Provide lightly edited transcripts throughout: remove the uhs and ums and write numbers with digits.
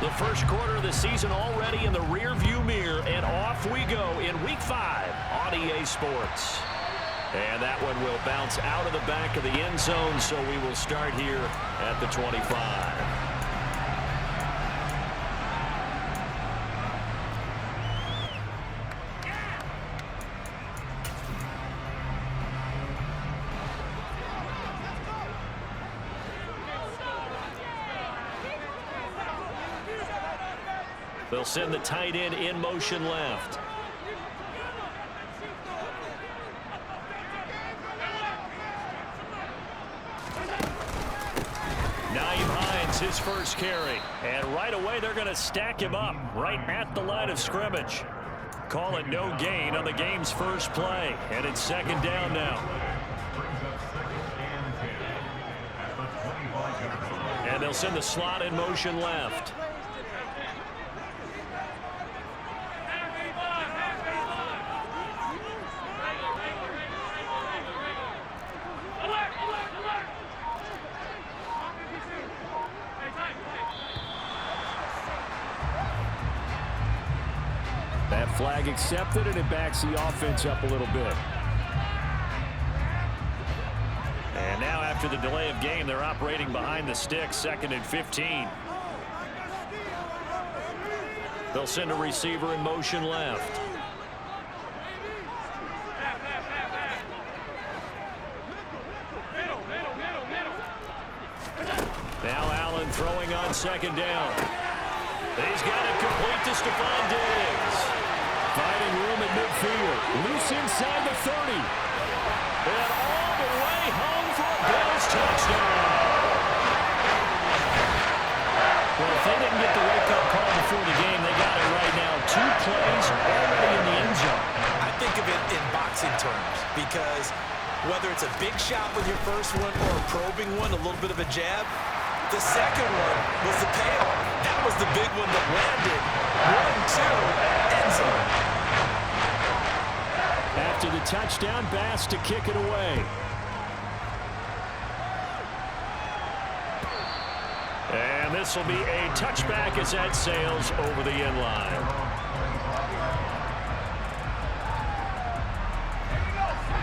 The first quarter of the season already in the rearview mirror, and off we go in Week 5 on EA Sports. And that one will bounce out of the back of the end zone, so we will start here at the 25. They'll send the tight end in motion left. Naeem Hines, his first carry. And right away, they're going to stack him up right at the line of scrimmage. Call it no gain on the game's first play. And it's second down now. And they'll send the slot in motion left. That flag accepted, and it backs the offense up a little bit. And now after the delay of game, they're operating behind the sticks, 2nd and 15. They'll send a receiver in motion left. Now Allen throwing on second down. He's got it complete to Stephon Diggs. Finding room at midfield. Loose inside the 30. And all the way home for a Bills touchdown. Well, if they didn't get the wake-up call before the game, they got it right now. 2 plays already in the end zone. I think of it in boxing terms because whether it's a big shot with your first one or a probing one, a little bit of a jab, the second one was the payoff. That was the big one that landed. 1-2, end zone. After the touchdown, Bass to kick it away. And this will be a touchback as that sails over the end line.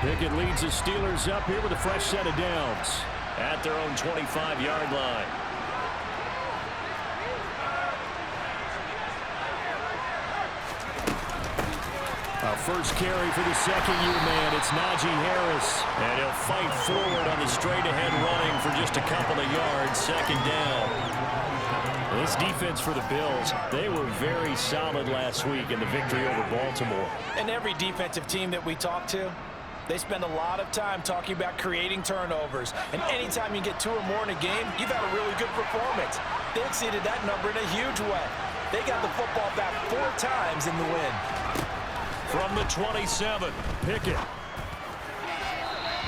Pickett leads the Steelers up here with a fresh set of downs at their own 25-yard line. Our first carry for the second-year man, it's Najee Harris. And he'll fight forward on the straight-ahead running for just a couple of yards, second down. This defense for the Bills, they were very solid last week in the victory over Baltimore. And every defensive team that we talk to, they spend a lot of time talking about creating turnovers. And anytime you get 2 or more in a game, you've had a really good performance. They exceeded that number in a huge way. They got the football back 4 times in the win. From the 27, Pickett.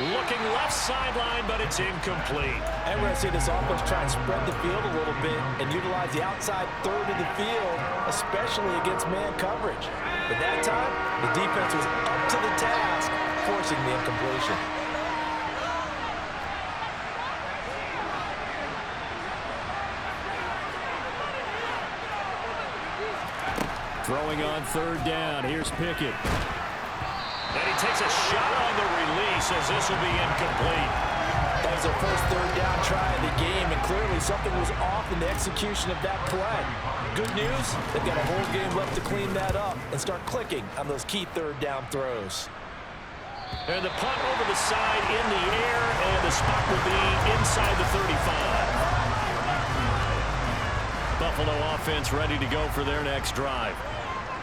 Looking left sideline, but it's incomplete. And we're going to see this offense try and spread the field a little bit and utilize the outside third of the field, especially against man coverage. But that time, the defense was up to the task, forcing the incompletion. Throwing on third down. Here's Pickett. And he takes a shot on the release as this will be incomplete. That was their first third down try of the game, and clearly something was off in the execution of that play. Good news, they've got a whole game left to clean that up and start clicking on those key third down throws. And the punt over the side in the air, and the spot will be inside the 35. Buffalo offense ready to go for their next drive.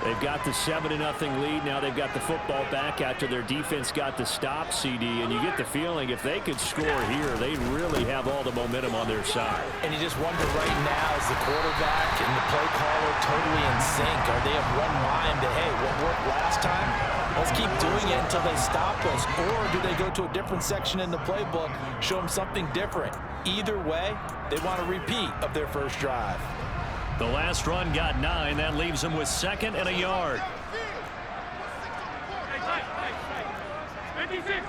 They've got the 7-0 lead. Now they've got the football back after their defense got the stop, CD. And you get the feeling if they could score here, they really have all the momentum on their side. And you just wonder right now, is the quarterback and the play caller totally in sync? Are they of one mind that, hey, what worked last time? Let's keep doing it until they stop us. Or do they go to a different section in the playbook, show them something different? Either way, they want a repeat of their first drive. The last run got 9. That leaves them with 2nd and a yard. 56.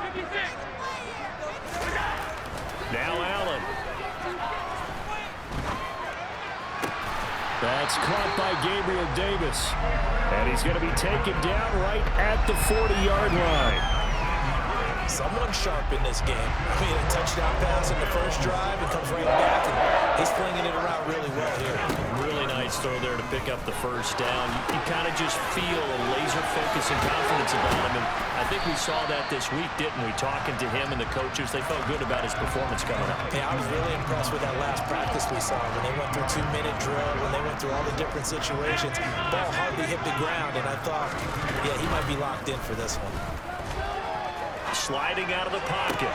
Now Allen. That's caught by Gabriel Davis. And he's going to be taken down right at the 40-yard line. Someone sharp in this game. I mean, a touchdown pass in the first drive. It comes right back, and he's flinging it around really well here. Really nice throw there to pick up the first down. You kind of just feel a laser focus and confidence about him. And I think we saw that this week, didn't we? Talking to him and the coaches, they felt good about his performance coming up. Yeah, I was really impressed with that last practice we saw. When they went through 2-minute drill, when they went through all the different situations, ball hardly hit the ground, and I thought, yeah, he might be locked in for this one. Sliding out of the pocket.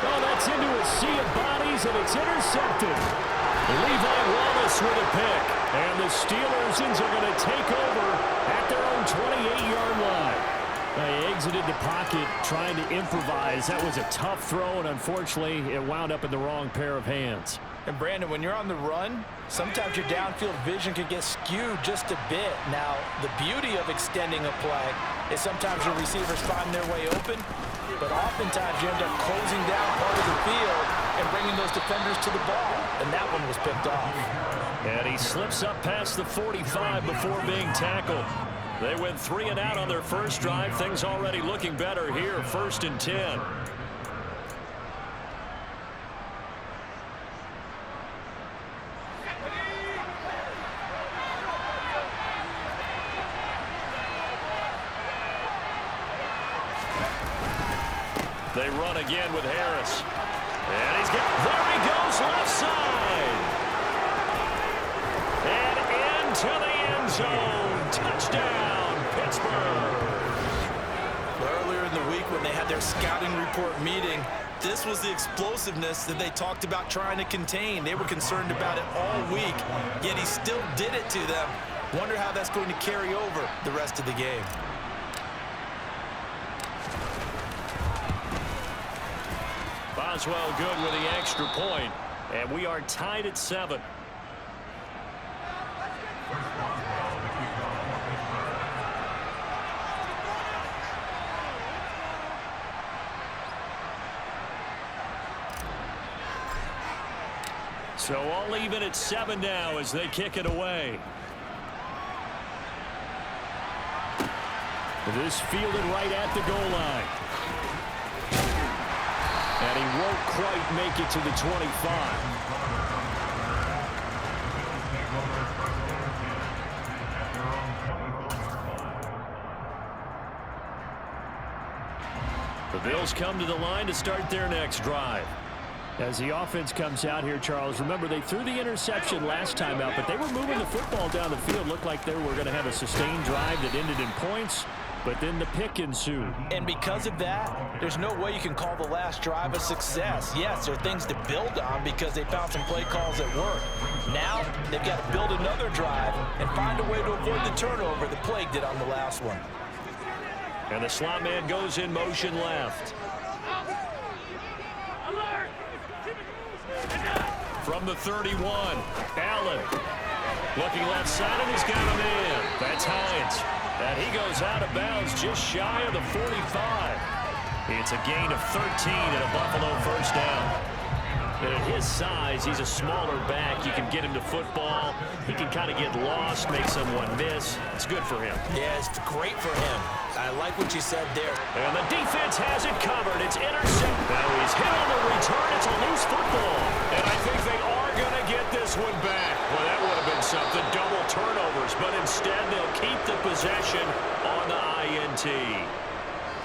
Oh, that's into a sea of bodies, and it's intercepted. Levi Wallace with a pick. And the Steelers are going to take over at their own 28-yard line. They exited the pocket trying to improvise. That was a tough throw, and unfortunately, it wound up in the wrong pair of hands. And Brandon, when you're on the run, sometimes your downfield vision can get skewed just a bit. Now, the beauty of extending a play is sometimes your receivers find their way open, but oftentimes you end up closing down part of the field and bringing those defenders to the ball. And that one was picked off. And he slips up past the 45 before being tackled. They went 3 and out on their first drive. Things already looking better here, 1st and 10. They run again with Harris. And he's got, there he goes, left side. And into the end zone. Touchdown, Pittsburgh. Earlier in the week when they had their scouting report meeting, this was the explosiveness that they talked about trying to contain. They were concerned about it all week, yet he still did it to them. Wonder how that's going to carry over the rest of the game. Boswell good with the extra point, and we are tied at 7. So all even at 7 now as they kick it away. This fielded right at the goal line. And he won't quite make it to the 25. The Bills come to the line to start their next drive. As the offense comes out here, Charles, remember they threw the interception last time out, but they were moving the football down the field. Looked like they were going to have a sustained drive that ended in points. But then the pick ensued. And because of that, there's no way you can call the last drive a success. Yes, there are things to build on because they found some play calls that work. Now, they've got to build another drive and find a way to avoid the turnover that plagued it on the last one. And the slot man goes in motion left. From the 31, Allen. Looking left side, and he's got a man. That's Hines. And he goes out of bounds just shy of the 45. It's a gain of 13 and a Buffalo first down. And at his size, he's a smaller back. You can get him to football. He can kind of get lost, make someone miss. It's good for him. Yeah, it's great for him. I like what you said there. And the defense has it covered. It's intercepted. Now he's hit on the return. It's a loose football. And I think they are going to get this one back. Well, that would have been something. Double turnovers. But instead, they'll keep the possession on the INT.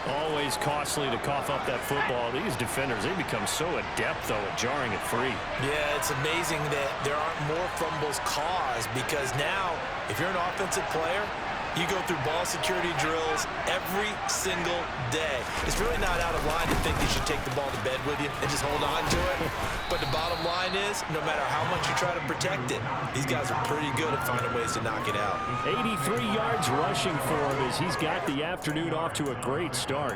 Always costly to cough up that football. These defenders, they become so adept, though, at jarring it free. Yeah, it's amazing that there aren't more fumbles caused because now, if you're an offensive player, you go through ball security drills every single day. It's really not out of line to think you should take the ball to bed with you and just hold on to it. But the bottom line is, no matter how much you try to protect it, these guys are pretty good at finding ways to knock it out. 83 yards rushing for him as he's got the afternoon off to a great start.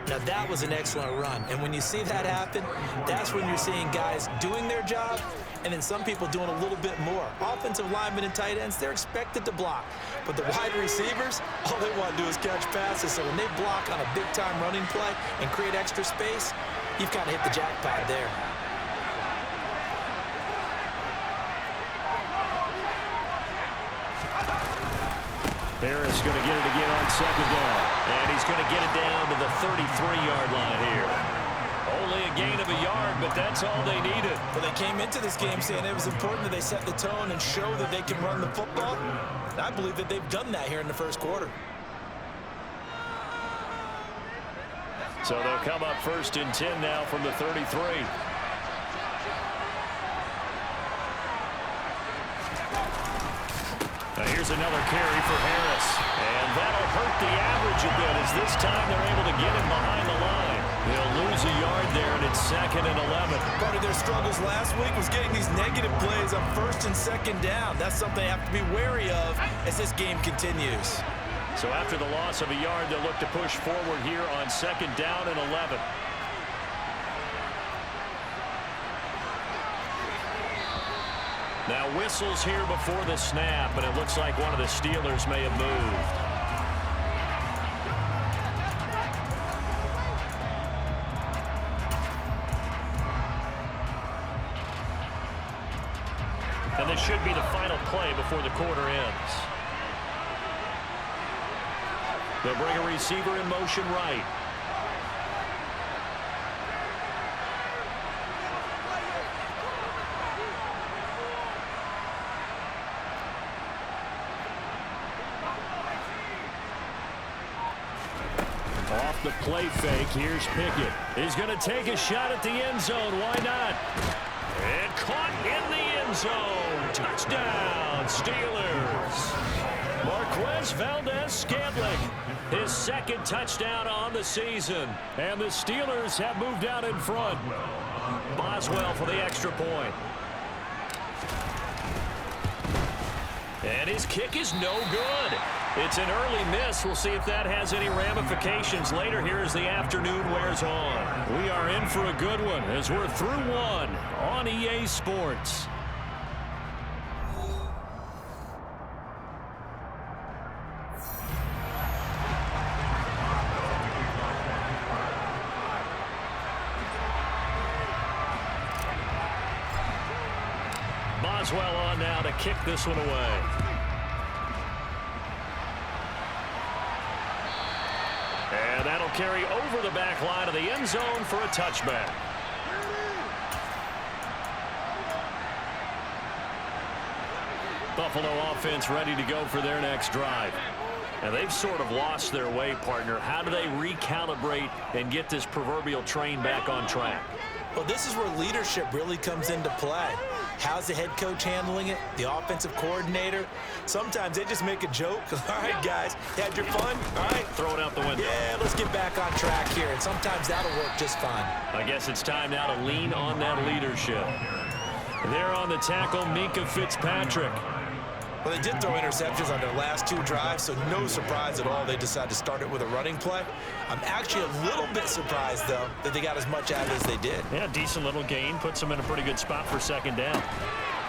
Now, that was an excellent run. And when you see that happen, that's when you're seeing guys doing their job and then some people doing a little bit more. Offensive linemen and tight ends, they're expected to block. But the wide receivers, all they want to do is catch passes. So when they block on a big-time running play and create extra space, you've kind of hit the jackpot there. Harris going to get it again on second down. And he's going to get it down to the 33-yard line here. Only a gain of a yard, but that's all they needed. Well, they came into this game saying it was important that they set the tone and show that they can run the football. And I believe that they've done that here in the first quarter. So they'll come up 1st and 10 now from the 33. Now here's another carry for Harris. And that'll hurt the average a bit as this time they're able to get him behind the line. They'll lose a yard there, and it's 2nd and 11. Part of their struggles last week was getting these negative plays on 1st and 2nd down. That's something they have to be wary of as this game continues. So after the loss of a yard, they'll look to push forward here on 2nd down and 11. Now whistles here before the snap, and it looks like one of the Steelers may have moved. And this should be the final play before the quarter ends. They'll bring a receiver in motion right. Off the play fake, here's Pickett. He's going to take a shot at the end zone. Why not? And caught in the end zone. Touchdown, Steelers. Marquez Valdez-Scantling, his 2nd touchdown on the season. And the Steelers have moved out in front. Boswell for the extra point. And his kick is no good. It's an early miss. We'll see if that has any ramifications later here as the afternoon wears on. We are in for a good one as we're through one on EA Sports. Boswell on now to kick this one away. And that'll carry over the back line of the end zone for a touchback. Buffalo offense ready to go for their next drive. And they've sort of lost their way, partner. How do they recalibrate and get this proverbial train back on track? Well, this is where leadership really comes into play. How's the head coach handling it? The offensive coordinator? Sometimes they just make a joke. All right, guys, had your fun? All right. Throw it out the window. Yeah, let's get back on track here. And sometimes that'll work just fine. I guess it's time now to lean on that leadership. There on the tackle, Minkah Fitzpatrick. Well, they did throw interceptions on their last 2 drives, so no surprise at all they decided to start it with a running play. I'm actually a little bit surprised, though, that they got as much out of it as they did. Yeah, decent little gain. Puts them in a pretty good spot for 2nd down.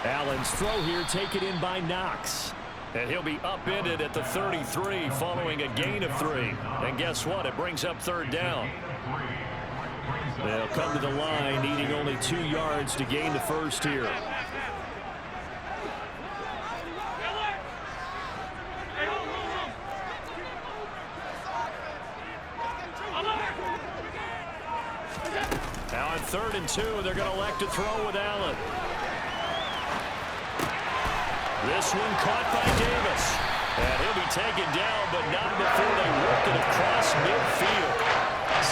Allen's throw here taken in by Knox. And he'll be upended at the 33 following a gain of 3. And guess what? It brings up 3rd down. They'll come to the line, needing only 2 yards to gain the first here. Now on 3rd and 2, they're going to elect to throw with Allen. This one caught by Davis. And he'll be taken down, but not before they work it across midfield.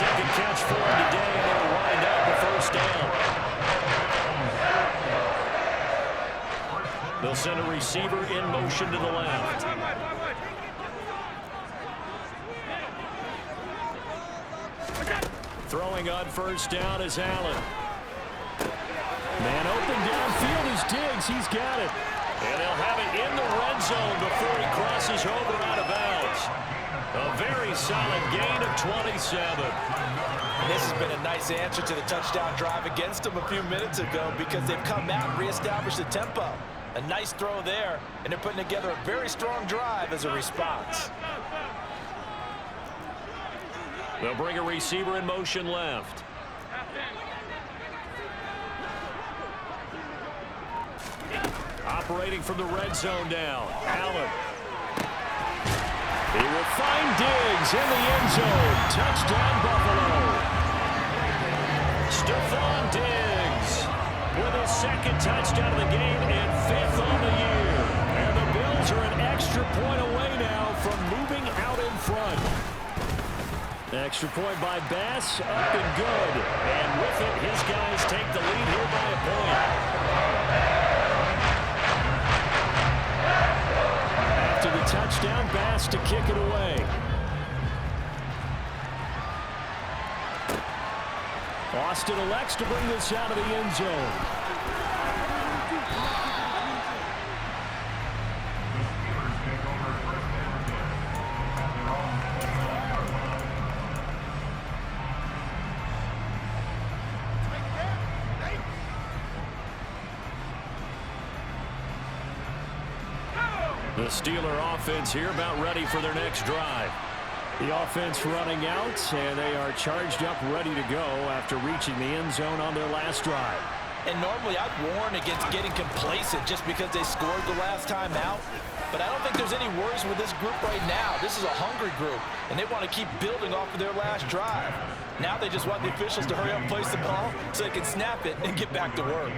2nd catch for him today, and they'll wind out the 1st down. They'll send a receiver in motion to the left. Throwing on 1st down is Allen. Man open downfield is Diggs. He's got it. And they'll have it in the red zone before he crosses over out of bounds. A very solid gain of 27. And this has been a nice answer to the touchdown drive against them a few minutes ago because they've come out and reestablished the tempo. A nice throw there, and they're putting together a very strong drive as a response. They'll bring a receiver in motion left. Operating from the red zone now. Allen. He will find Diggs in the end zone. Touchdown, Buffalo. Stephon Diggs with his second touchdown of the game and 5th on the year. And the Bills are an extra point away now from moving out in front. Extra point by Bass, up and good. And with it, his guys take the lead here by a point. After the touchdown, Bass to kick it away. Austin elects to bring this out of the end zone. The Steeler offense here about ready for their next drive. The offense running out, and they are charged up, ready to go after reaching the end zone on their last drive. And normally I'd warn against getting complacent just because they scored the last time out. But I don't think there's any worries with this group right now. This is a hungry group, and they want to keep building off of their last drive. Now they just want the officials to hurry up and place the ball so they can snap it and get back to work.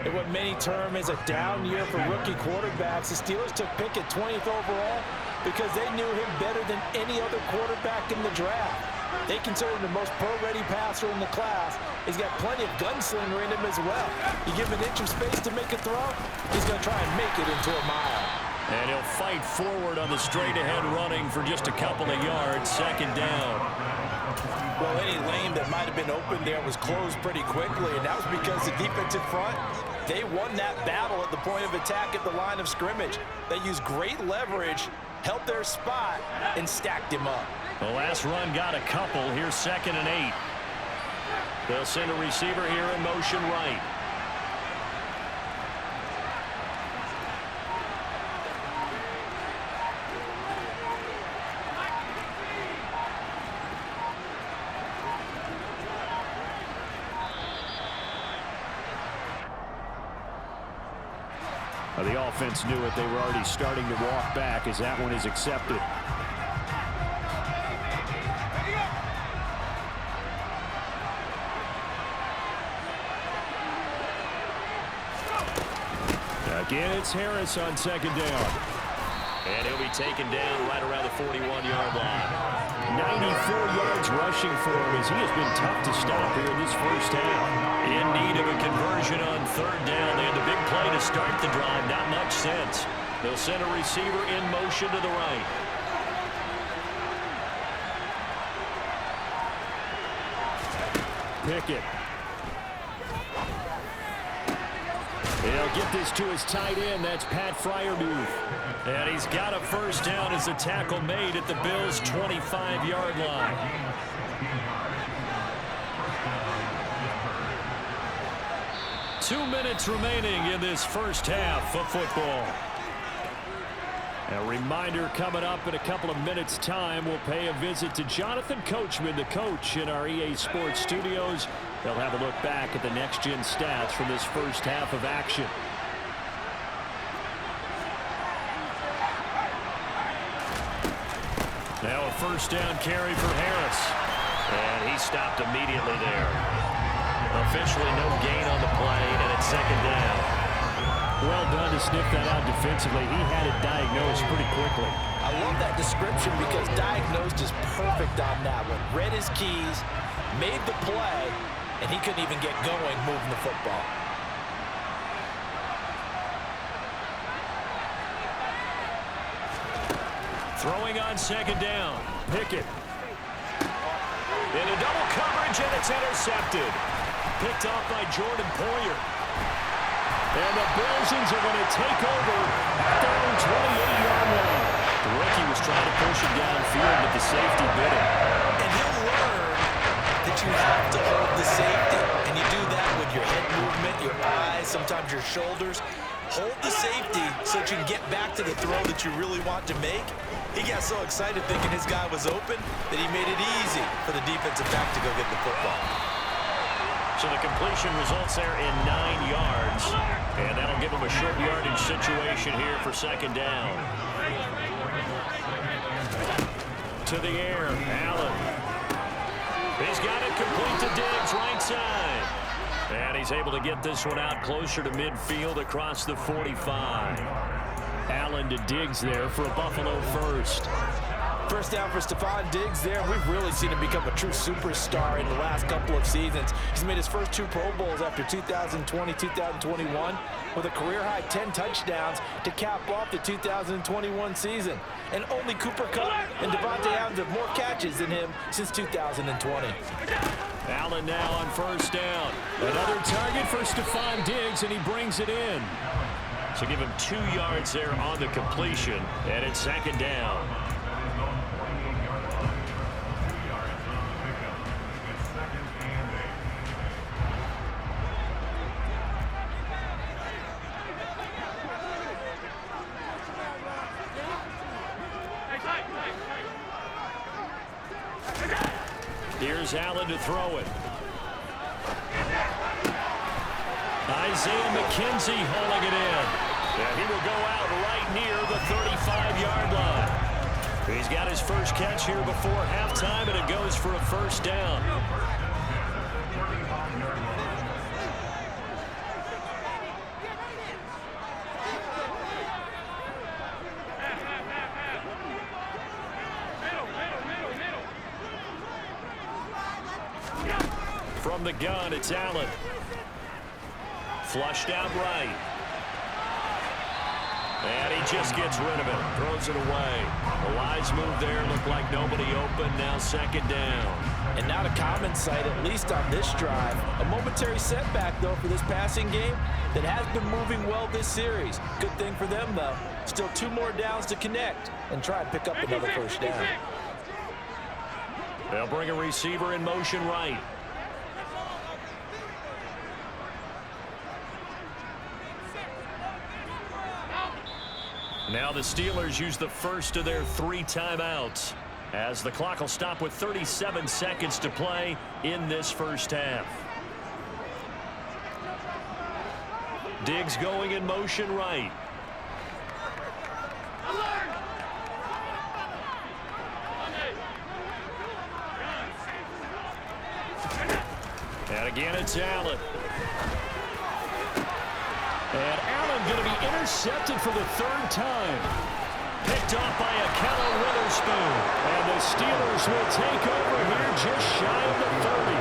In what many term is a down year for rookie quarterbacks, the Steelers took Pickett 20th overall because they knew him better than any other quarterback in the draft. They consider him the most pro-ready passer in the class. He's got plenty of gunslinger in him as well. You give him an inch of space to make a throw, he's going to try and make it into a mile. And he'll fight forward on the straight-ahead running for just a couple of yards, second down. Well, any lane that might have been open there was closed pretty quickly, and that was because the defensive front, they won that battle at the point of attack at the line of scrimmage. They used great leverage, held their spot, and stacked him up. The last run got a couple. Here's 2nd and 8. They'll send a receiver here in motion right. The offense knew it. They were already starting to walk back as that one is accepted. Again, it's Harris on 2nd down. And he'll be taken down right around the 41-yard line. 94 yards rushing for him as he has been tough to stop here in this first half. In need of a conversion on 3rd down. They had the big play to start the drive. Not much sense. They'll send a receiver in motion to the right. Pickett. He'll get this to his tight end. That's Pat Fryermuth. And he's got a first down as the tackle made at the Bills' 25-yard line. Two minutes remaining in this first half of football. A reminder coming up in a couple of minutes' time. We'll pay a visit to Jonathan Coachman, the coach in our EA Sports studios. They'll have a look back at the next-gen stats from this first half of action. Now a first down carry for Harris. And he stopped immediately there. Officially no gain on the play, and it's 2nd down. Well done to sniff that out defensively. He had it diagnosed pretty quickly. I love that description because diagnosed is perfect on that one. Read his keys, made the play, and he couldn't even get going moving the football. Throwing on 2nd down. Pickett. Into double coverage, and it's intercepted. Picked off by Jordan Poyer. And the Bills are going to take over at their own 28-yard line. The rookie was trying to push him downfield, but the safety bit him. And he'll learn that you have to hold the safety. And you do that with your head movement, your eyes, sometimes your shoulders. Hold the safety so that you can get back to the throw that you really want to make. He got so excited thinking his guy was open that he made it easy for the defensive back to go get the football. So the completion results there in 9 yards. And that'll give him a short yardage situation here for 2nd down. to the air. Allen. He's got it complete to Diggs, right side. And he's able to get this one out closer to midfield across the 45. Allen to Diggs there for a Buffalo first. First down for Stephon Diggs there. We've really seen him become a true superstar in the last couple of seasons. He's made his first 2 Pro Bowls after 2020, 2021 with a career-high 10 touchdowns to cap off the 2021 season. And only Cooper Kupp and Devontae Adams have more catches than him since 2020. Allen now on first down. Another target for Stephon Diggs, and he brings it in. So give him 2 yards there on the completion, and it's second down. Here's Allen to throw it. Isaiah McKenzie holding it in. And he will go out right near the 35-yard line. He's got his first catch here before halftime, and it goes for a first down. From the gun, it's Allen. Flushed out right. And he just gets rid of it. Throws it away. The wise move there. Looked like nobody open. Now second down. And not a common sight, at least on this drive. A momentary setback, though, for this passing game that has been moving well this series. Good thing for them, though. Still 2 more downs to connect and try and pick up another first down. They'll bring a receiver in motion right. Now the Steelers use the first of their 3 timeouts as the clock will stop with 37 seconds to play in this first half. Diggs going in motion right. And again, it's Allen. And Allen going to be intercepted for the 3rd time. Picked off by Akello Witherspoon. And the Steelers will take over here just shy of the 30.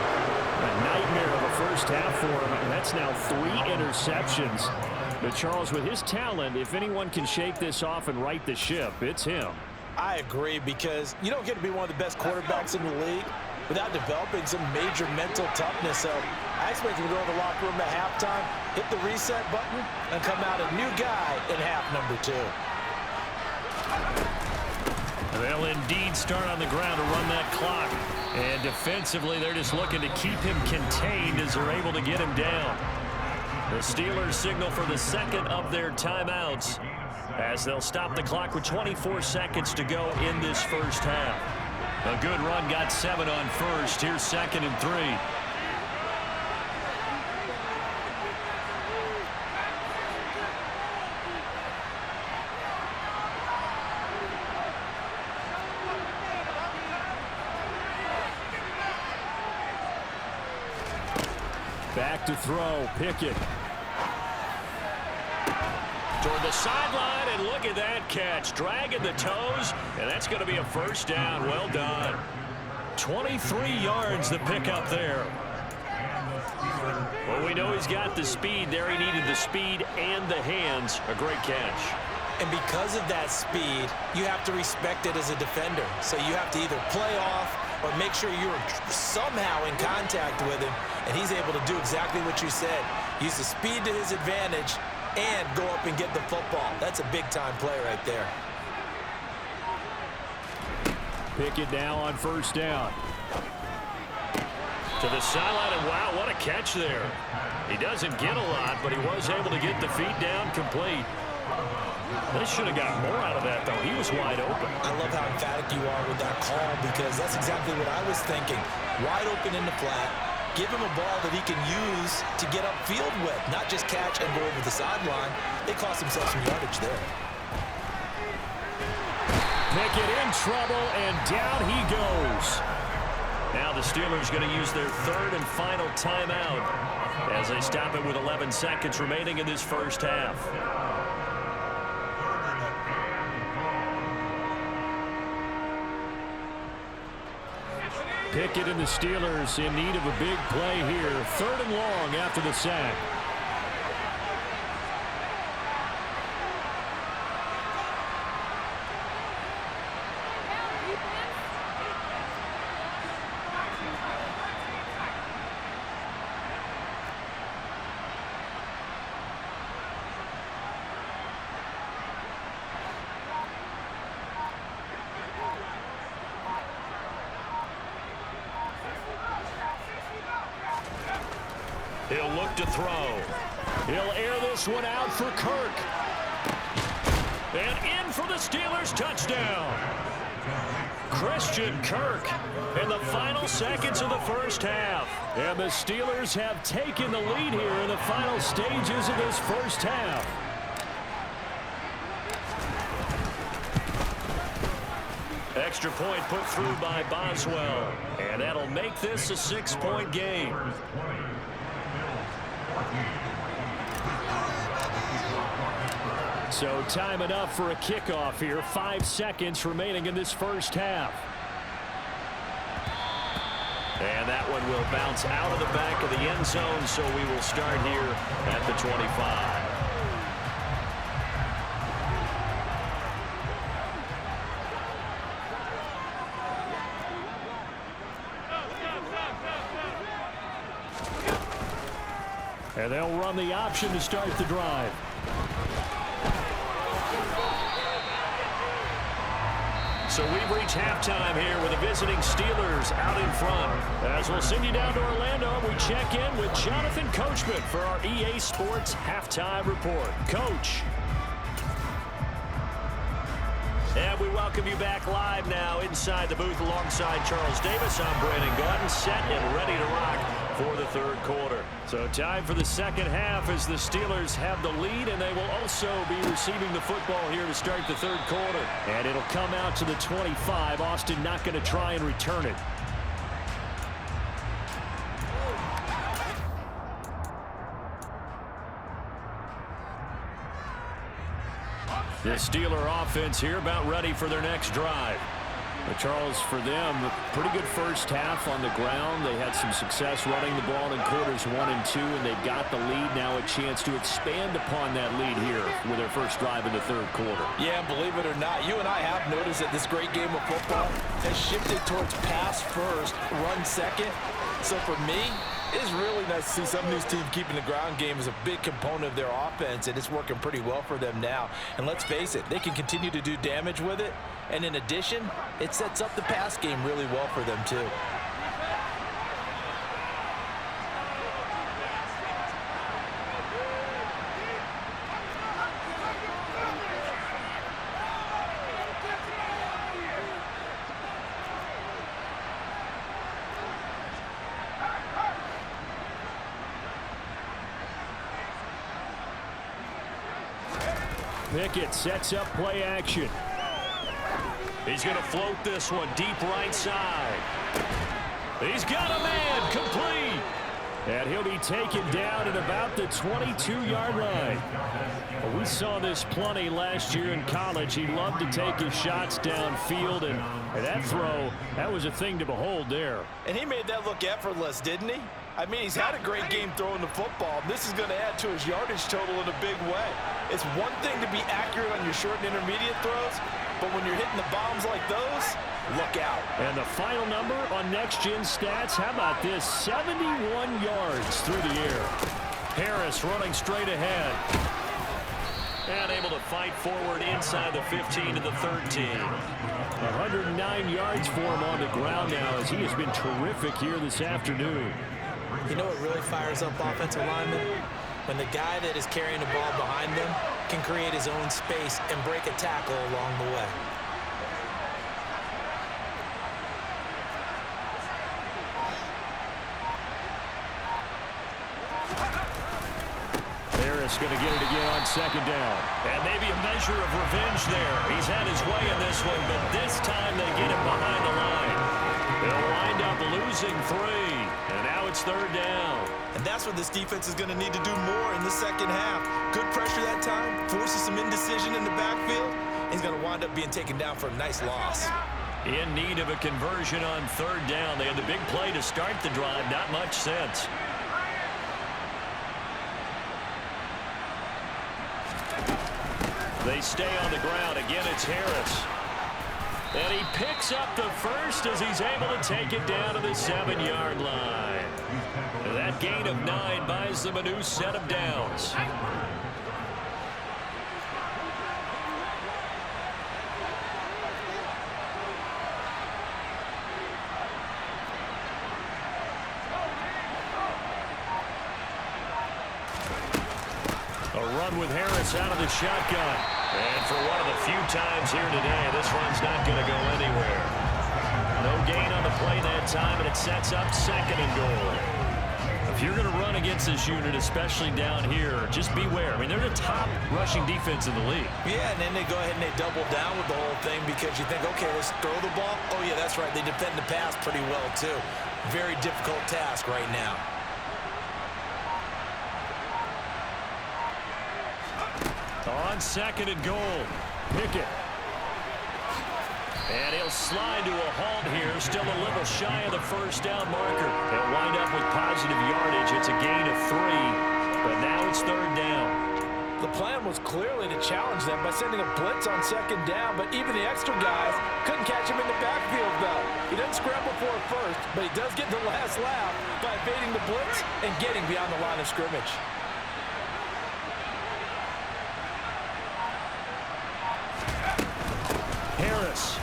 A nightmare of a first half for him. And that's now 3 interceptions. But Charles, with his talent, if anyone can shake this off and right the ship, it's him. I agree, because you don't get to be one of the best quarterbacks in the league without developing some major mental toughness. So I expect him to go to the locker room at halftime, hit the reset button, and come out a new guy in half number 2. They'll indeed start on the ground to run that clock. And defensively, they're just looking to keep him contained as they're able to get him down. The Steelers signal for the 2nd of their timeouts as they'll stop the clock with 24 seconds to go in this first half. A good run got 7 on first. Here's 2nd and 3. Back to throw. Pickett. Toward the sideline, and look at that catch. Dragging the toes, and that's going to be a first down. Well done. 23 yards the pickup there. Well, we know he's got the speed there. He needed the speed and the hands. A great catch. And because of that speed, you have to respect it as a defender. So you have to either play off or make sure you're somehow in contact with him. And he's able to do exactly what you said. Use the speed to his advantage and go up and get the football. That's a big-time play right there. Pickett now on first down. To the sideline, and wow, what a catch there. He doesn't get a lot, but he was able to get the feet down complete. They should have got more out of that, though. He was wide open. I love how emphatic you are with that call, because that's exactly what I was thinking. Wide open in the flat. Give him a ball that he can use to get upfield with, not just catch and go over the sideline. They cost themselves some yardage there. Pickett in trouble, and down he goes. Now the Steelers going to use their third and final timeout as they stop it with 11 seconds remaining in this first half. Pickett and the Steelers in need of a big play here. Third and long after the sack. He'll look to throw. He'll air this one out for Kirk. And in for the Steelers touchdown. Christian Kirk in the final seconds of the first half. And the Steelers have taken the lead here in the final stages of this first half. Extra point put through by Boswell. And that'll make this a 6-point game. So time enough for a kickoff here. 5 seconds remaining in this first half. And that one will bounce out of the back of the end zone, so we will start here at the 25. And they'll run the option to start the drive. So we've reached halftime here with the visiting Steelers out in front. As we'll send you down to Orlando, we check in with Jonathan Coachman for our EA Sports Halftime Report. Coach. And we welcome you back live now inside the booth alongside Charles Davis. I'm Brandon Gordon, set and ready to rock for the third quarter. So time for the second half as the Steelers have the lead, and they will also be receiving the football here to start the third quarter. And it'll come out to the 25. Austin not going to try and return it. The Steeler offense here about ready for their next drive. But Charles, for them, pretty good first half on the ground. They had some success running the ball in quarters 1 and 2, and they've got the lead. Now a chance to expand upon that lead here with their first drive in the third quarter. Yeah, believe it or not, you and I have noticed that this great game of football has shifted towards pass first, run second. So for me, it is really nice to see some of these teams keeping the ground game as a big component of their offense, and it's working pretty well for them now. And let's face it, they can continue to do damage with it. And in addition, it sets up the pass game really well for them too. Pickett sets up play action. He's going to float this one deep right side. He's got a man complete. And he'll be taken down at about the 22-yard line. Well, we saw this plenty last year in college. He loved to take his shots downfield, and that throw, that was a thing to behold there. And he made that look effortless, didn't he? I mean, he's had a great game throwing the football. This is going to add to his yardage total in a big way. It's one thing to be accurate on your short and intermediate throws, but when you're hitting the bombs like those, look out. And the final number on next-gen stats, how about this? 71 yards through the air. Harris running straight ahead. And able to fight forward inside the 15 to the 13. 109 yards for him on the ground now as he has been terrific here this afternoon. You know what really fires up offensive linemen? When the guy that is carrying the ball behind them can create his own space and break a tackle along the way. There Harris going to get it again on second down. And maybe a measure of revenge there. He's had his way in this one, but this time they get him behind the line. They'll wind up losing 3, and now it's third down. And that's what this defense is going to need to do more in the second half. Good pressure that time, forces some indecision in the backfield. He's going to wind up being taken down for a nice loss. In need of a conversion on third down. They had the big play to start the drive. Not much sense. They stay on the ground. Again, it's Harris. And he picks up the first as he's able to take it down to the 7-yard line. That gain of 9 buys them a new set of downs. A run with Harris out of the shotgun. And for one of the few times here today, this run's not going to go anywhere. No gain on the play that time, and it sets up second and goal. If you're going to run against this unit, especially down here, just beware. I mean, they're the top rushing defense in the league. Yeah, and then they go ahead and they double down with the whole thing because you think, okay, let's throw the ball. Oh, yeah, that's right. They defend the pass pretty well, too. Very difficult task right now. On second and goal, Pickett. And he'll slide to a halt here, still a little shy of the first down marker. He'll wind up with positive yardage. It's a gain of 3, but now it's third down. The plan was clearly to challenge them by sending a blitz on second down, but even the extra guys couldn't catch him in the backfield, though. He doesn't scramble for it first, but he does get the last laugh by evading the blitz and getting beyond the line of scrimmage. Harris.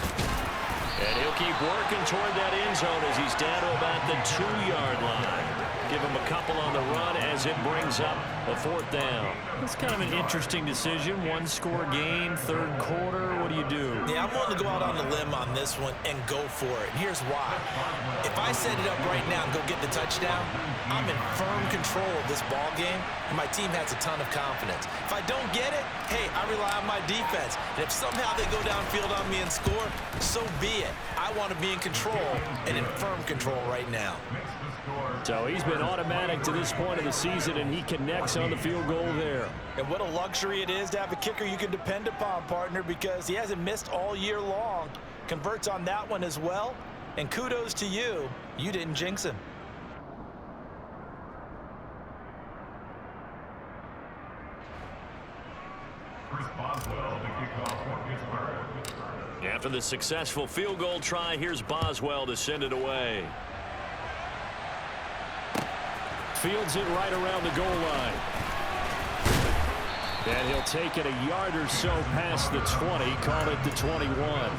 And he'll keep working toward that end zone as he's down to about the 2-yard line. Give him a couple on the run as it brings up a fourth down. It's kind of an interesting decision. 1-score game, third quarter. What do you do? Yeah, I'm willing to go out on the limb on this one and go for it. And here's why. If I set it up right now and go get the touchdown, I'm in firm control of this ball game, and my team has a ton of confidence. If I don't get it, hey, I rely on my defense. And if somehow they go downfield on me and score, so be it. I want to be in control and in firm control right now. So he's been automatic to this point of the season, and he connects on the field goal there. And what a luxury it is to have a kicker you can depend upon, partner, because he hasn't missed all year long. Converts on that one as well. And kudos to you. You didn't jinx him. After the successful field goal try, here's Boswell to send it away. Fields it right around the goal line. And he'll take it a yard or so past the 20, call it the 21.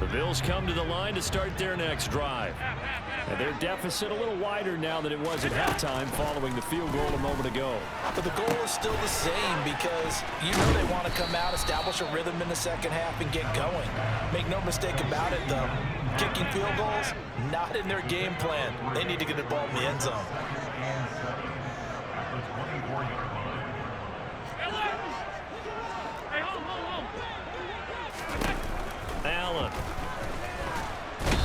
The Bills come to the line to start their next drive. And their deficit a little wider now than it was at halftime following the field goal a moment ago. But the goal is still the same because you know they want to come out, establish a rhythm in the second half, and get going. Make no mistake about it, though. Kicking field goals, not in their game plan. They need to get the ball in the end zone. Allen.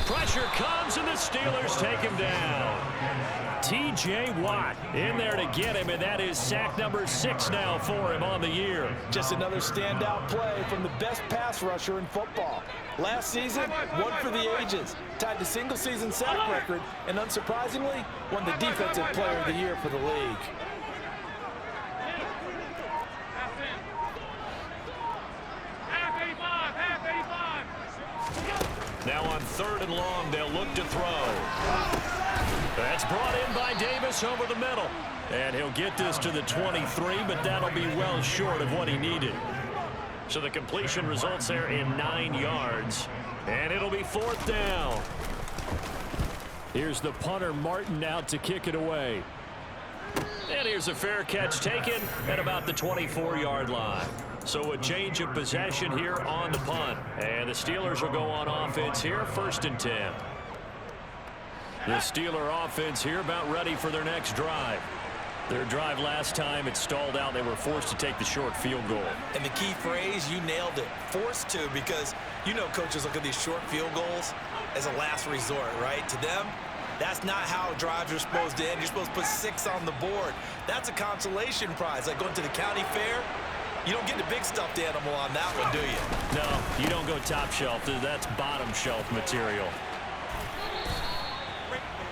Pressure comes, and the Steelers take him down. T.J. Watt in there to get him, and that is sack number 6 now for him on the year. Just another standout play from the best pass rusher in football. Last season, one for the ages. Tied the single-season sack record, and unsurprisingly, won the Defensive Player of the Year for the league. Now on third and long, they'll look to throw. That's brought in by Davis over the middle. And he'll get this to the 23, but that'll be well short of what he needed. So the completion results there in 9 yards. And it'll be fourth down. Here's the punter, Martin, out to kick it away. And here's a fair catch taken at about the 24-yard line. So a change of possession here on the punt. And the Steelers will go on offense here, 1st and 10. The Steeler offense here about ready for their next drive. Their drive last time, it stalled out. They were forced to take the short field goal. And the key phrase, you nailed it, forced to, because you know coaches look at these short field goals as a last resort, right? To them, that's not how drives are supposed to end. You're supposed to put 6 on the board. That's a consolation prize. Like going to the county fair, you don't get the big stuffed animal on that one, do you? No, you don't go top shelf. That's bottom shelf material.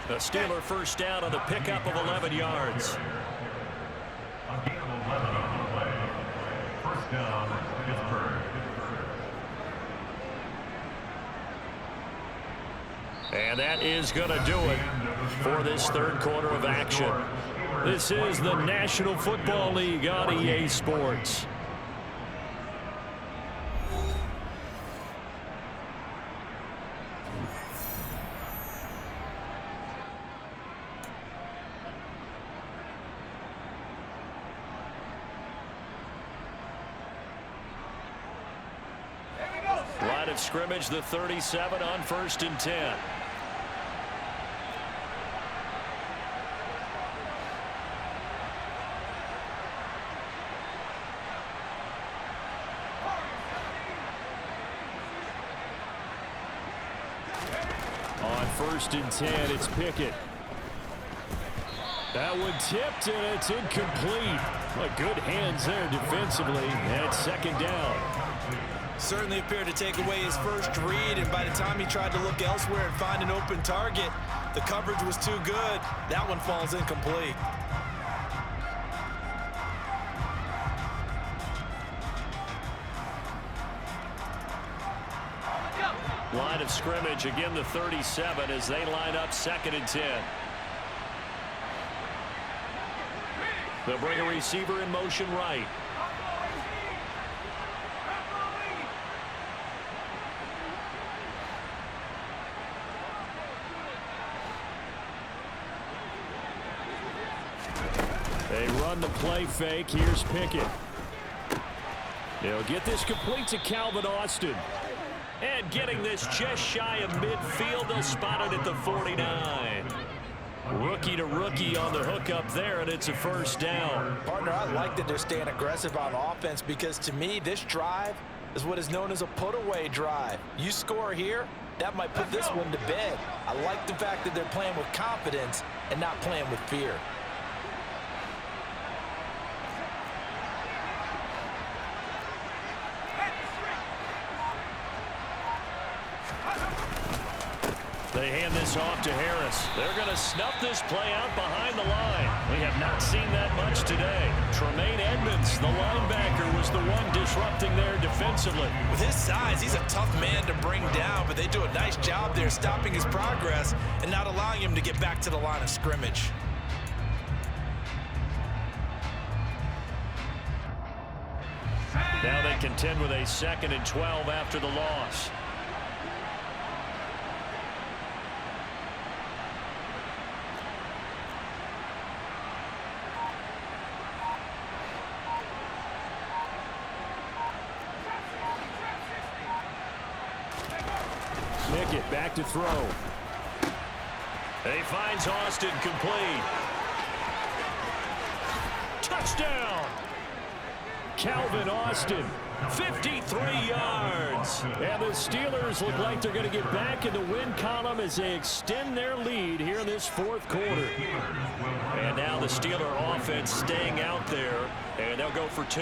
The Steeler first down on the pickup of 11 yards. First down, Pittsburgh. And that is going to do it for this 3rd quarter of action. This is the National Football League on EA Sports. Line of scrimmage, the 37 on 1st and 10. On 1st and 10, it's Pickett. That one tipped, and it's incomplete. But good hands there defensively, and it's 2nd down. Certainly appeared to take away his first read, and by the time he tried to look elsewhere and find an open target, the coverage was too good. That one falls incomplete. Line of scrimmage, again the 37 as they line up 2nd and 10. They'll bring a receiver in motion right. They run the play fake. Here's Pickett. They'll get this complete to Calvin Austin. And getting this just shy of midfield, they'll spot it at the 49. Rookie to rookie on the hook up there, and it's a 1st down. Partner, I like that they're staying aggressive on offense because to me, this drive is what is known as a put-away drive. You score here, that might put this one to bed. I like the fact that they're playing with confidence and not playing with fear. They hand this off to Harris. They're going to snuff this play out behind the line. We have not seen that much today. Tremaine Edmonds, the linebacker, was the one disrupting there defensively. With his size, he's a tough man to bring down, but they do a nice job there stopping his progress and not allowing him to get back to the line of scrimmage. Now they contend with a 2nd and 12 after the loss. Pickett back to throw. He finds Austin complete. Touchdown! Calvin Austin, 53 yards. And the Steelers look like they're going to get back in the win column as they extend their lead here in this 4th quarter. And now the Steeler offense staying out there, and they'll go for 2.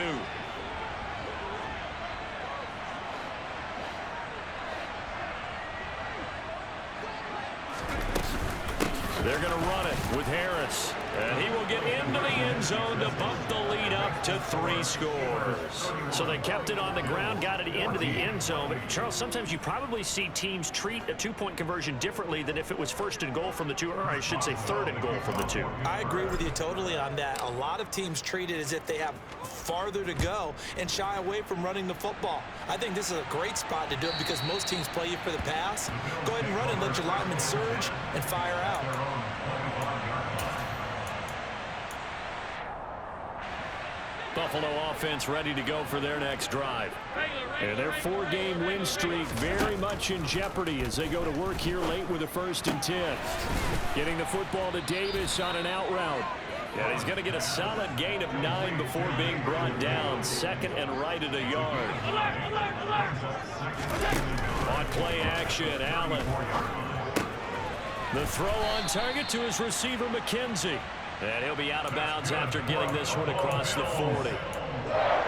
They're going to run it with Harris. And he will get into the end zone to bump the lead up to 3 scores. So they kept it on the ground, got it into the end zone. But Charles, sometimes you probably see teams treat a 2-point conversion differently than if it was 1st and goal from the 2, or I should say 3rd and goal from the 2. I agree with you totally on that. A lot of teams treat it as if they have farther to go and shy away from running the football. I think this is a great spot to do it because most teams play you for the pass. Go ahead and run it, let your linemen surge and fire out. Buffalo offense ready to go for their next drive. And their 4-game win streak very much in jeopardy as they go to work here late with a 1st and 10. Getting the football to Davis on an out route. And he's going to get a solid gain of 9 before being brought down. 2nd and right at a yard. On play action, Allen. The throw on target to his receiver, McKenzie. And he'll be out of bounds after getting this one across the 40.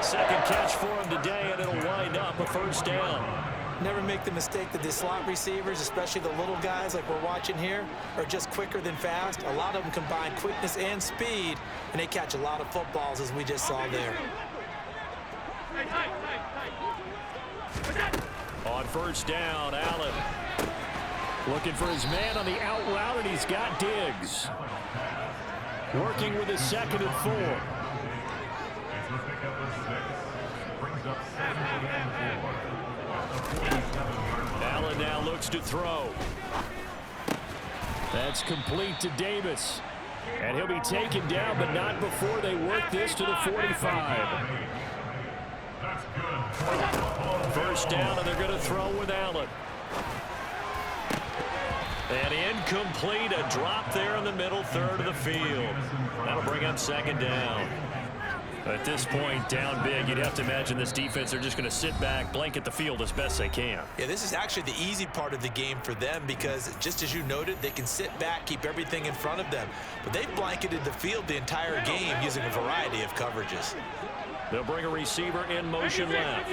Second catch for him today, and it'll wind up a 1st down. Never make the mistake that the slot receivers, especially the little guys like we're watching here, are just quicker than fast. A lot of them combine quickness and speed, and they catch a lot of footballs, as we just saw there. On 1st down, Allen looking for his man on the out route, and he's got Diggs. Working with his 2nd and 4. Allen now looks to throw. That's complete to Davis. And he'll be taken down, but not before they work this to the 45. 1st down, and they're going to throw with Allen. And incomplete, a drop there in the middle 3rd of the field. That'll bring up 2nd down. At this point, down big, you'd have to imagine this defense, they're just going to sit back, blanket the field as best they can. Yeah, this is actually the easy part of the game for them because, just as you noted, they can sit back, keep everything in front of them. But they've blanketed the field the entire game using a variety of coverages. They'll bring a receiver in motion left.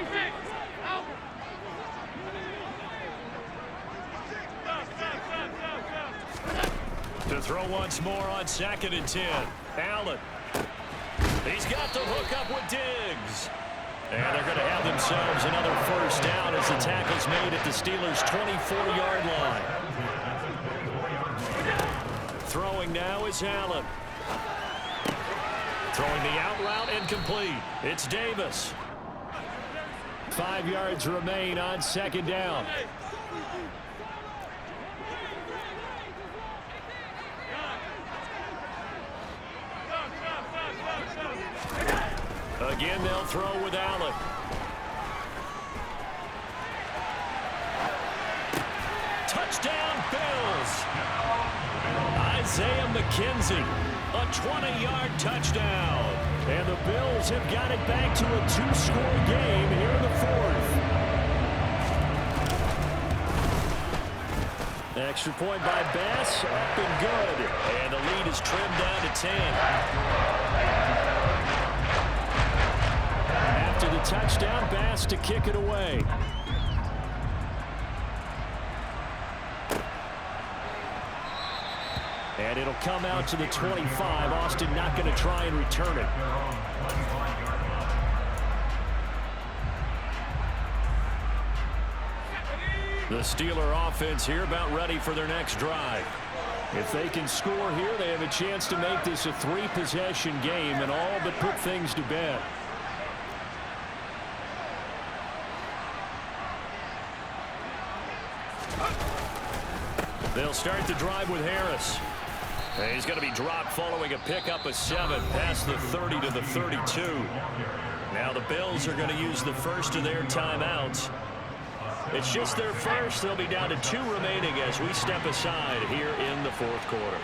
To throw once more on 2nd and 10. Allen. He's got the hook up with Diggs. And they're going to have themselves another 1st down as the tackle's made at the Steelers' 24-yard line. Throwing now is Allen. Throwing the out route incomplete. It's Davis. 5 yards remain on 2nd down. Again, they'll throw with Allen. Touchdown, Bills. Isaiah McKenzie, a 20-yard touchdown. And the Bills have got it back to a 2-score game here in the 4th. Extra point by Bass, up and good. And the lead is trimmed down to 10. After the touchdown, Bass to kick it away. And it'll come out to the 25. Austin not going to try and return it. The Steeler offense here about ready for their next drive. If they can score here, they have a chance to make this a 3-possession game and all but put things to bed. They'll start the drive with Harris. And he's going to be dropped following a pickup of 7 past the 30 to the 32. Now the Bills are going to use the first of their timeouts. It's just their first. They'll be down to 2 remaining as we step aside here in the 4th quarter.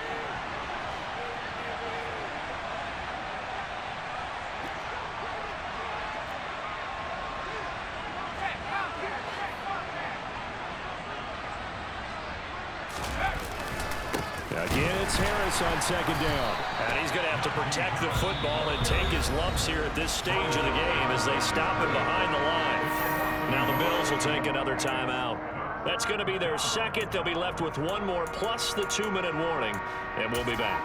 Again, it's Harris on 2nd down. And he's going to have to protect the football and take his lumps here at this stage of the game as they stop him behind the line. Now the Bills will take another timeout. That's going to be their 2nd. They'll be left with 1 more plus the 2-minute warning, and we'll be back.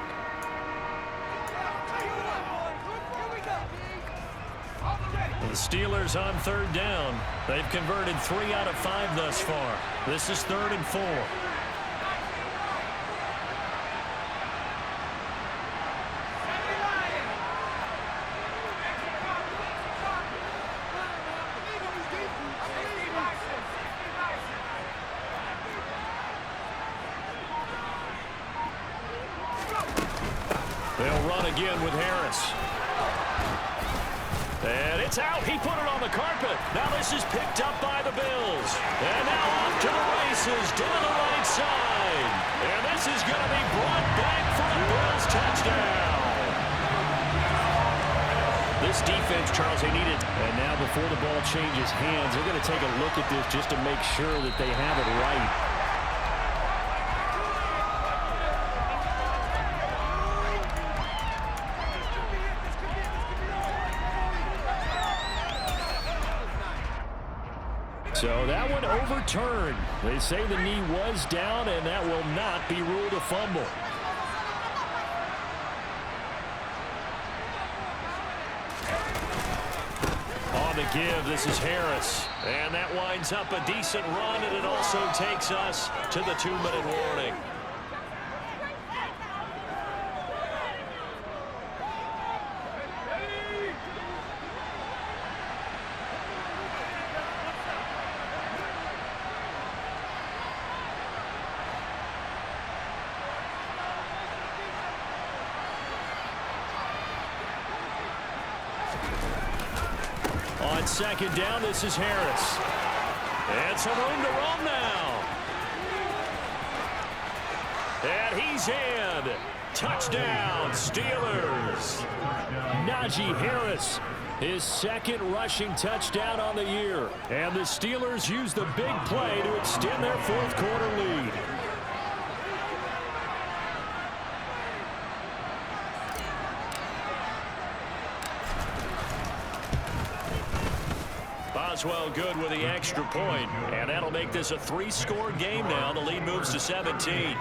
The Steelers on 3rd down. They've converted 3 out of 5 thus far. This is 3rd and 4. They'll run again with Harris. And it's out. He put it on the carpet. Now this is picked up by the Bills. And now off to the races down the right side. And this is going to be brought back for a Bills touchdown. This defense, Charles, they need it. And now before the ball changes hands, they're going to take a look at this just to make sure that they have it right. So that one overturned. They say the knee was down, and that will not be ruled a fumble. On the give, this is Harris. And that winds up a decent run, and it also takes us to the 2-minute warning. On second down, this is Harris. And some room to run now. And he's in. Touchdown, Steelers. Najee Harris, his second rushing touchdown on the year. And the Steelers use the big play to extend their fourth quarter lead. Boswell good with the extra point, and that'll make this a 3-score game now. The lead moves to 17.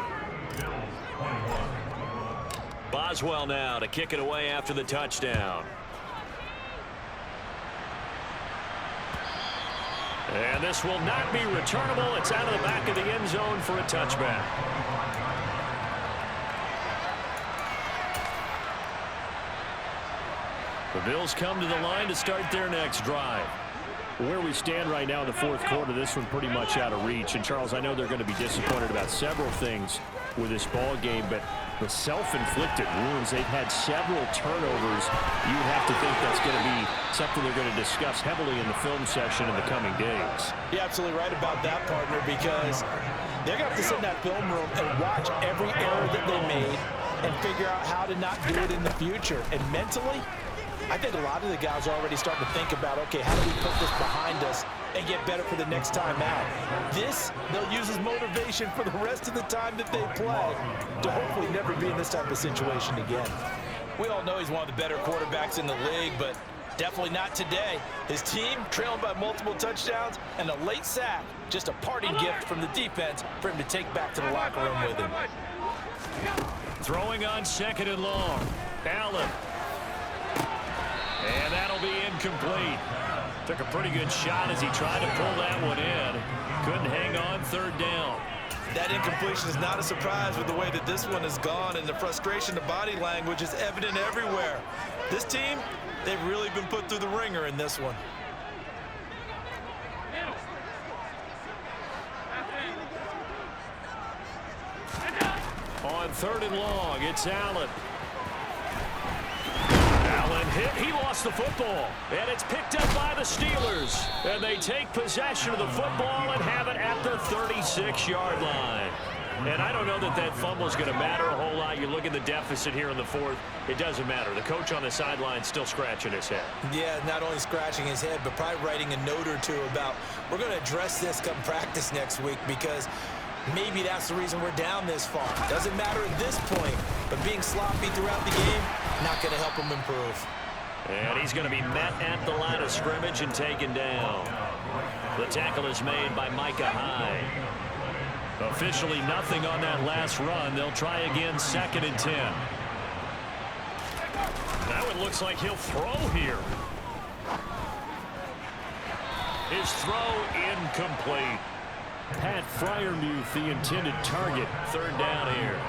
Boswell now to kick it away after the touchdown. And this will not be returnable. It's out of the back of the end zone for a touchback. The Bills come to the line to start their next drive. Where we stand right now in the fourth quarter, this one pretty much out of reach. And, Charles, I know they're going to be disappointed about several things with this ball game, but the self-inflicted wounds, they've had several turnovers. You would have to think that's going to be something they're going to discuss heavily in the film session in the coming days. You're absolutely right about that, partner, because they're going to have to sit in that film room and watch every error that they made and figure out how to not do it in the future. And mentally, I think a lot of the guys are already starting to think about, okay, how do we put this behind us and get better for the next time out? This, they'll use as motivation for the rest of the time that they play to hopefully never be in this type of situation again. We all know he's one of the better quarterbacks in the league, but definitely not today. His team trailing by multiple touchdowns and a late sack, just a parting gift from the defense for him to take back to the locker room with him. Throwing on second and long. Allen. And that'll be incomplete. Took a pretty good shot as he tried to pull that one in. Couldn't hang on third down. That incompletion is not a surprise with the way that this one has gone, and the frustration, the body language is evident everywhere. This team, they've really been put through the ringer in this one. On third and long, it's Allen. Allen hit. He lost the football. And it's picked up by the Steelers. And they take possession of the football and have it at the 36-yard line. And I don't know that that fumble is going to matter a whole lot. You look at the deficit here in the fourth. It doesn't matter. The coach on the sideline still scratching his head. Yeah, not only scratching his head, but probably writing a note or two about, we're going to address this come practice next week, because maybe that's the reason we're down this far. Doesn't matter at this point, but being sloppy throughout the game, not going to help him improve. And he's going to be met at the line of scrimmage and taken down. The tackle is made by Micah Hyde. Officially nothing on that last run. They'll try again, 2nd and 10. Now it looks like he'll throw here. His throw incomplete. Pat Freiermuth, the intended target. 3rd down here.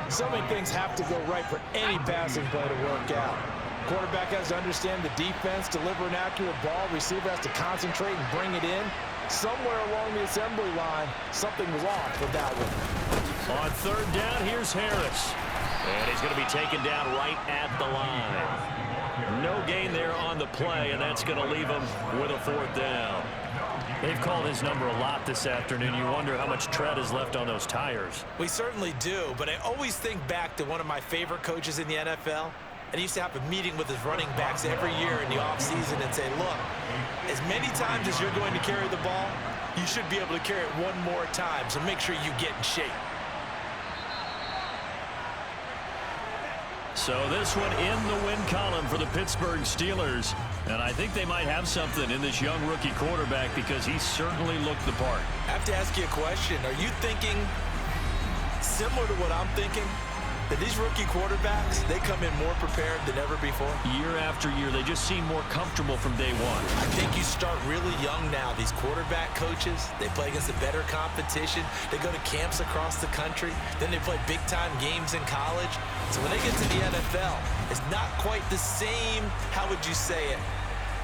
So many things have to go right for any passing play to work out. Quarterback has to understand the defense, deliver an accurate ball. Receiver has to concentrate and bring it in. Somewhere along the assembly line, something was off with that one. On 3rd down, here's Harris. And he's going to be taken down right at the line. No gain there on the play, and that's going to leave them with a 4th down. They've called his number a lot this afternoon. You wonder how much tread is left on those tires. We certainly do, but I always think back to one of my favorite coaches in the NFL. And he used to have a meeting with his running backs every year in the offseason and say, look, as many times as you're going to carry the ball, you should be able to carry it one more time, so make sure you get in shape. So this one in the win column for the Pittsburgh Steelers. And I think they might have something in this young rookie quarterback because he certainly looked the part. I have to ask you a question. Are you thinking similar to what I'm thinking? That these rookie quarterbacks, they come in more prepared than ever before? Year after year, they just seem more comfortable from day one. I think you start really young now. These quarterback coaches, they play against a better competition. They go to camps across the country. Then they play big-time games in college. So when they get to the NFL, it's not quite the same, how would you say it,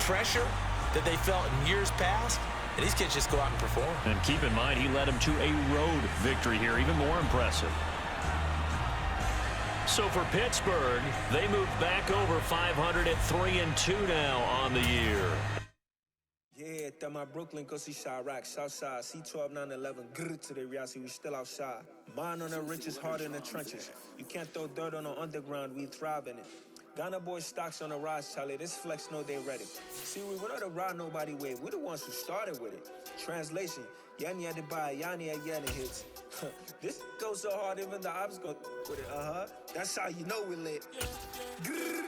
pressure that they felt in years past. And these kids just go out and perform. And keep in mind, he led them to a road victory here, even more impressive. So for Pittsburgh, they move back over 500 at 3-2 now on the year. Yeah, that my Brooklyn, go see Chirac, Southside, C12, 911, grrr to the reality, we still outside. Mine on the riches, hard in the trenches. You can't throw dirt on the underground, we thrive in it. Ghana boys stocks on the rise, Charlie, this flex know they ready. See, we were not to ride nobody way, we the ones who started with it. Translation, Yanni had to buy, Yanni had Yanni hits. This goes so hard, even the ops go with it, That's how you know we lit. Grrr.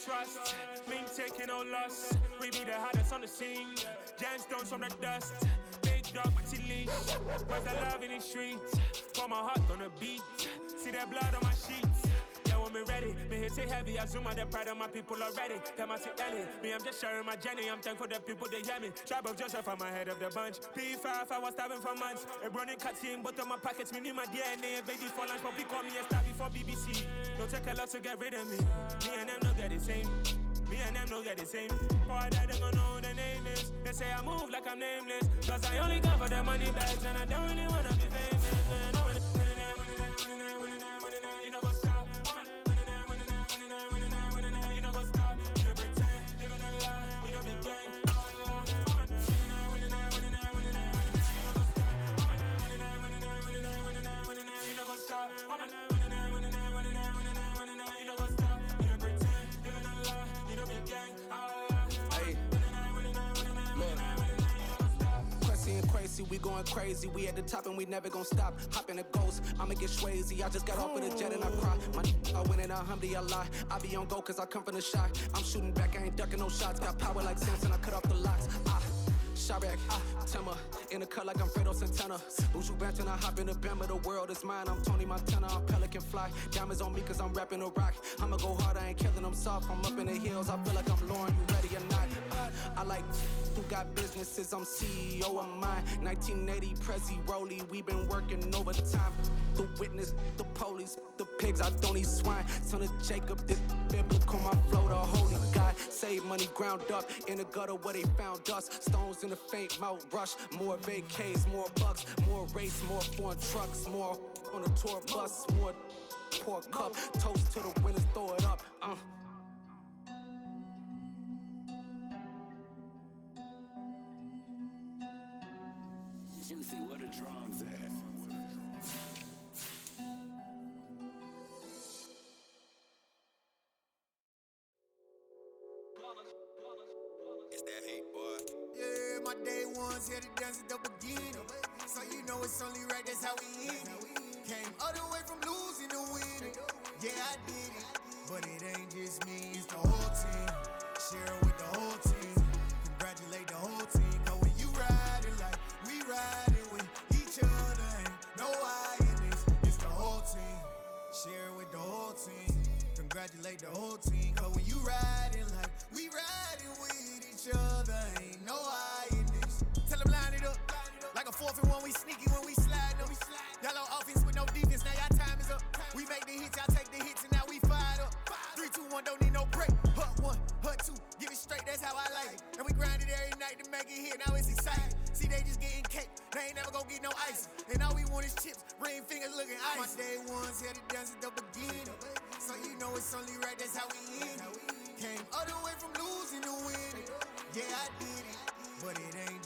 Trust, me taking no loss. We be the hardest on the scene. Gemstones from the dust. Big dog but he leash. Where's the love in the streets? Pour my heart on the beat. See that blood on my sheets. Yeah, when me ready, me hit it heavy. I zoom out the pride of my people already. Them I say Ellie, me I'm just sharing my journey. I'm thankful the people they hear me. Tribe of Joseph, I'm ahead of the bunch. P5, I was starving for months. A running cutscene, but on my pockets, me need my DNA. Baby for lunch, but we call me a star before BBC. Don't take a lot to get rid of me. Me and them don't get the same. Me and them don't get the same. Boy, that they gon' know who the name is. They say I move like I'm nameless. Cause I only come for the money bags and I don't really wanna be famous. You know what's up? You know what's up? You pretend, living a lie. We don't be gang. You know what's up? We going crazy, we at the top and we never gon' stop. Hop in a ghost, I'ma get swayzy. I just got off of the jet and I cry. My I win in a Humvee, I lie. I be on go cause I come from the shot. I'm shooting back, I ain't ducking no shots. Got power like Samson, I cut off the locks. Chirac, Timmer, in the cut like I'm Fredo Santana. Buju Banton, I hop in the Bama, the world is mine. I'm Tony Montana, I'm Pelican Fly. Diamonds on me cause I'm rapping a rock. I'ma go hard, I ain't killing them soft. I'm up in the hills, I feel like I'm Lauren, you ready or not? I like who got businesses, I'm CEO of mine. 1980, Prezi Rolly, we been working overtime. The witness, the police, the pigs, I don't eat swine. Son of Jacob, this biblical, my flow, the holy God. Save money ground up in the gutter where they found us. Stones in the faint mouth rush. More vacays, more bucks, more race, more foreign trucks, more on a tour bus, more pour cup. Toast to the winners, throw it up. Juicy, what a drums at. It's that hate, boy. Yeah, my day ones here to dance at the beginning. So you know it's only right, that's how we end it. Came all the way from losing to winning. Yeah, I did it. But it ain't just me, it's the whole team. Share it with the whole team. Congratulate the whole team. Cause when you riding like we riding with each other, ain't no I in this. It's the whole team. Share it with team. Congratulate the whole team. Cause when you riding like we riding with each other, ain't no hiding this. Tell them line it up. Like a 4th and 1, we sneaky when we slide them. Y'all on offense with no defense, now y'all time is up. We make the hits, y'all take the hits, and now we fired up. 3, 2, 1, don't need no break. Hut 1, hut 2, give it straight, that's how I like it. And we grind it every night to make it hit, now it's exciting. See, they just getting cake, they ain't never gonna get no ice. And all we want is chips, ring fingers looking ice. My day ones here to dance at the beginning. So you know it's only right, that's how we end it. Came all the way from losing to winning. Yeah, I did it, but it ain't